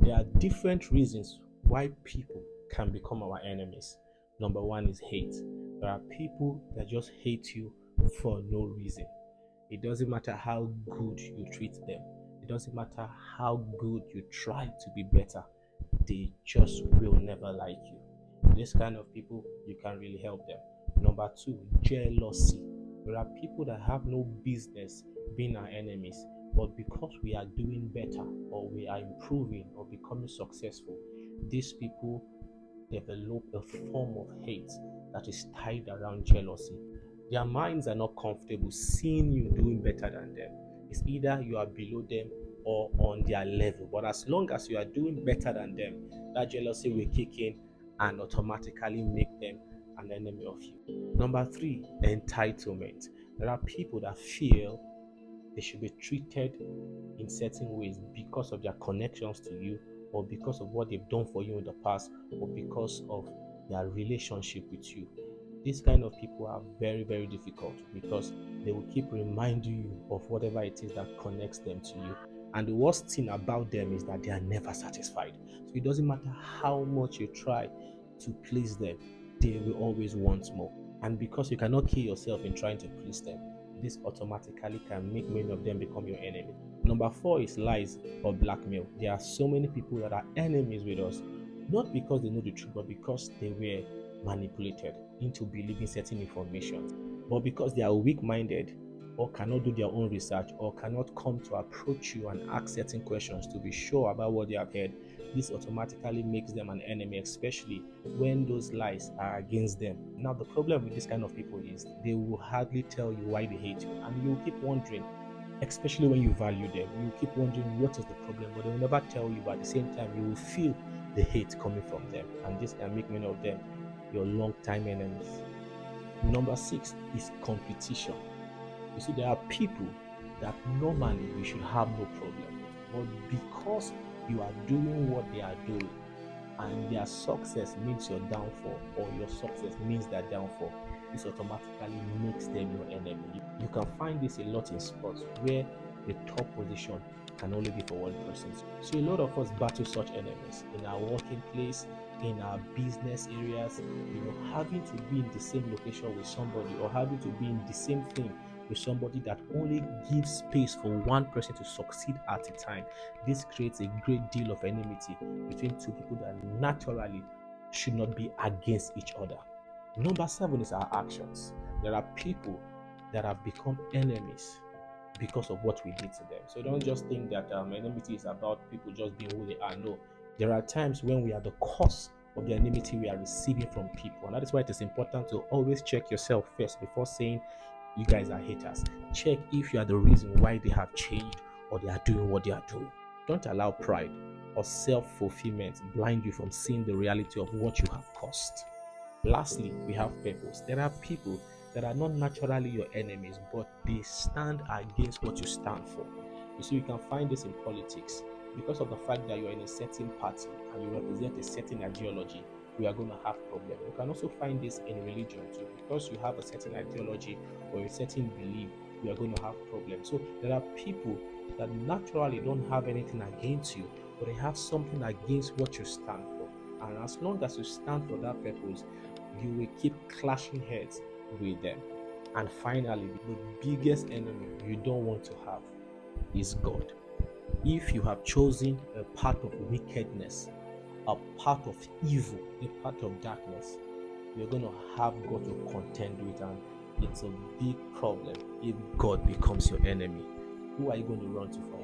there are different reasons why people can become our enemies. Number one is hate. There are people that just hate you for no reason. It doesn't matter how good you treat them, it doesn't matter how good you try to be better, they just will never like you. This kind of people, you can really help them. Number two, jealousy. There are people that have no business being our enemies, but because we are doing better or we are improving or becoming successful, these people develop a form of hate that is tied around jealousy. Their minds are not comfortable seeing you doing better than them. It's either you are below them or on their level. But as long as you are doing better than them, that jealousy will kick in and automatically make them an enemy of you. Number three, entitlement. There are people that feel they should be treated in certain ways because of their connections to you, or because of what they've done for you in the past, or because of their relationship with you. These kind of people are very, very difficult because they will keep reminding you of whatever it is that connects them to you. And the worst thing about them is that they are never satisfied. So it doesn't matter how much you try to please them, they will always want more. And because you cannot kill yourself in trying to please them, this automatically can make many of them become your enemy. Number four is lies or blackmail. There are so many people that are enemies with us, not because they know the truth, but because they were manipulated into believing certain information. But because they are weak-minded or cannot do their own research or cannot come to approach you and ask certain questions to be sure about what they have heard, this automatically makes them an enemy, especially when those lies are against them. Now, the problem with this kind of people is they will hardly tell you why they hate you, and you will keep wondering, especially when you value them, you keep wondering what is the problem, but they will never tell you. But at the same time, you will feel the hate coming from them, and this can make many of them your long-time enemies. Number six is competition. You see, there are people that normally you should have no problem with, but because you are doing what they are doing and their success means your downfall, or your success means their downfall, this automatically makes them your enemy. You can find this a lot in sports where the top position can only be for one person. So a lot of us battle such enemies in our working place, in our business areas, having to be in the same location with somebody, or having to be in the same thing with somebody that only gives space for one person to succeed at a time. This creates a great deal of enmity between two people that naturally should not be against each other. Number seven is our actions. There are people that have become enemies because of what we did to them. So don't just think that enmity is about people just being who they are. No, there are times when we are the cause of the enmity we are receiving from people, and that is why it is important to always check yourself first before saying you guys are haters. Check if you are the reason why they have changed or they are doing what they are doing. Don't allow pride or self-fulfillment blind you from seeing the reality of what you have caused. Lastly, we have purpose. There are people that are not naturally your enemies, but they stand against what you stand for. You see, you can find this in politics. Because of the fact that you are in a certain party and you represent a certain ideology, we are going to have problems. You can also find this in religion too. Because you have a certain ideology or a certain belief, we are going to have problems. So there are people that naturally don't have anything against you, but they have something against what you stand for. And as long as you stand for that purpose, you will keep clashing heads with them. And finally, the biggest enemy you don't want to have is God. If you have chosen a path of wickedness, a path of evil, a path of darkness, you're going to have God to contend with, and it's a big problem if God becomes your enemy. Who are you going to run to from